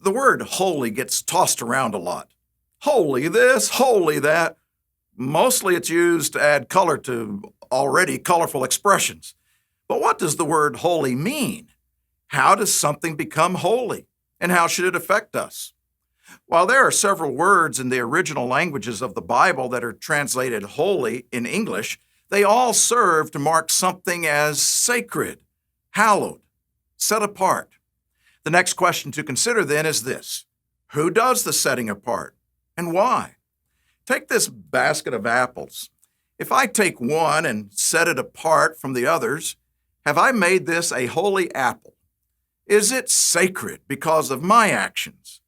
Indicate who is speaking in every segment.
Speaker 1: The word holy gets tossed around a lot. Holy this, holy that. Mostly it's used to add color to already colorful expressions. But what does the word holy mean? How does something become holy? And how should it affect us? While there are several words in the original languages of the Bible that are translated holy in English, they all serve to mark something as sacred, hallowed, set apart. The next question to consider then is this: who does the setting apart and why? Take this basket of apples. If I take one and set it apart from the others, have I made this a holy apple? Is it sacred because of my actions?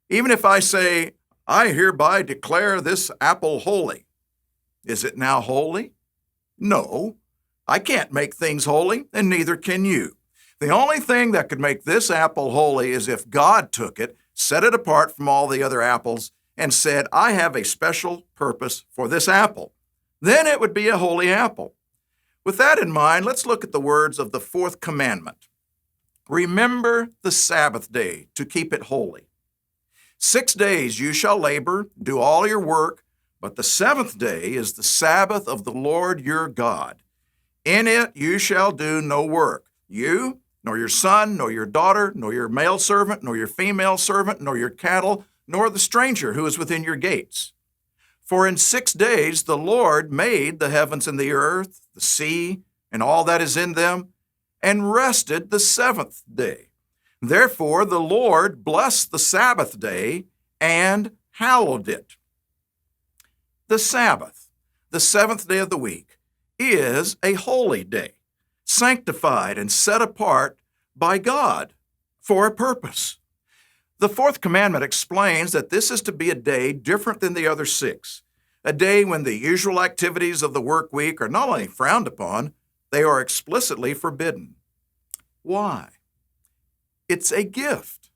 Speaker 1: Even if I say, I hereby declare this apple holy, is it now holy? No, I can't make things holy, and neither can you. The only thing that could make this apple holy is if God took it, set it apart from all the other apples, and said, I have a special purpose for this apple. Then it would be a holy apple. With that in mind, let's look at the words of the Fourth Commandment. Remember the Sabbath day to keep it holy. 6 days you shall labor, do all your work, but the seventh day is the Sabbath of the Lord your God. In it you shall do no work, you, nor your son, nor your daughter, nor your male servant, nor your female servant, nor your cattle, nor the stranger who is within your gates. For in 6 days the Lord made the heavens and the earth, the sea, and all that is in them, and rested the seventh day. Therefore the Lord blessed the Sabbath day and hallowed it. The Sabbath, the seventh day of the week, is a holy day, sanctified and set apart by God for a purpose. The Fourth Commandment explains that this is to be a day different than the other 6, a day when the usual activities of the work week are not only frowned upon, they are explicitly forbidden. Why? It's a gift.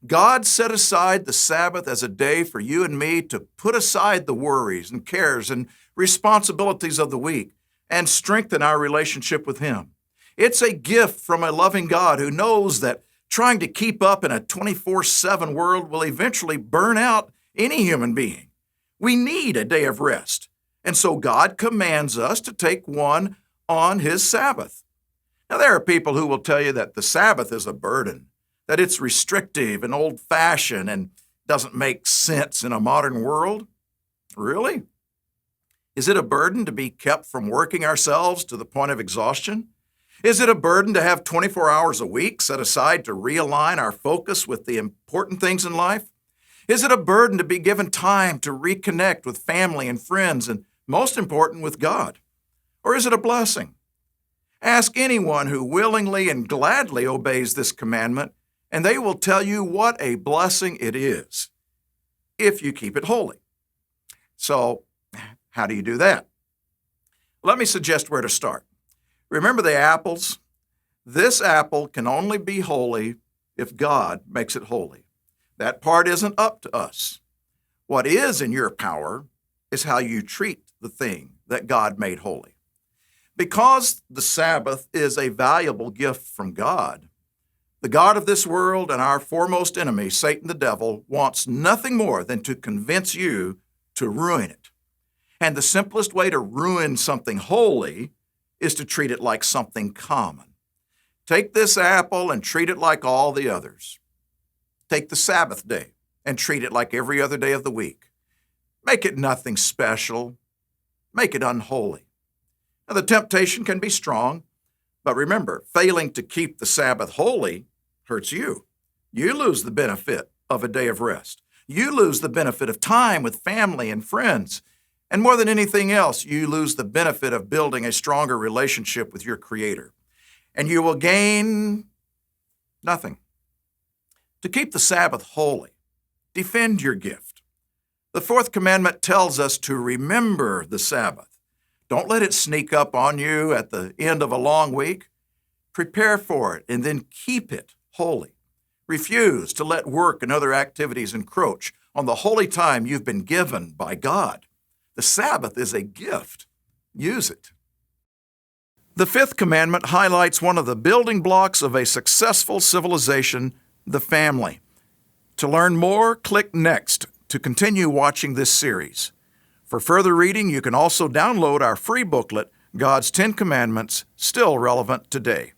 Speaker 1: God set aside the Sabbath as a day for you and me to put aside the worries and cares and responsibilities of the week and strengthen our relationship with Him. It's a gift from a loving God who knows that trying to keep up in a 24/7 world will eventually burn out any human being. We need a day of rest, and so God commands us to take one on His Sabbath. Now, there are people who will tell you that the Sabbath is a burden, that it's restrictive and old-fashioned and doesn't make sense in a modern world. Really? Is it a burden to be kept from working ourselves to the point of exhaustion? Is it a burden to have 24 hours a week set aside to realign our focus with the important things in life? Is it a burden to be given time to reconnect with family and friends and, most important, with God? Or is it a blessing? Ask anyone who willingly and gladly obeys this commandment, and they will tell you what a blessing it is if you keep it holy. So, how do you do that? Let me suggest where to start. Remember the apples? This apple can only be holy if God makes it holy. That part isn't up to us. What is in your power is how you treat the thing that God made holy. Because the Sabbath is a valuable gift from God, the God of this world and our foremost enemy, Satan the devil, wants nothing more than to convince you to ruin it. And the simplest way to ruin something holy is to treat it like something common. Take this apple and treat it like all the others. Take the Sabbath day and treat it like every other day of the week. Make it nothing special. Make it unholy. Now, the temptation can be strong, but remember, failing to keep the Sabbath holy hurts you. You lose the benefit of a day of rest. You lose the benefit of time with family and friends. And more than anything else, you lose the benefit of building a stronger relationship with your Creator. And you will gain nothing. To keep the Sabbath holy, defend your gift. The Fourth Commandment tells us to remember the Sabbath. Don't let it sneak up on you at the end of a long week. Prepare for it and then keep it holy. Refuse to let work and other activities encroach on the holy time you've been given by God. The Sabbath is a gift. Use it. The Fifth Commandment highlights one of the building blocks of a successful civilization, the family. To learn more, click Next to continue watching this series. For further reading, you can also download our free booklet, God's 10 Commandments, Still Relevant Today.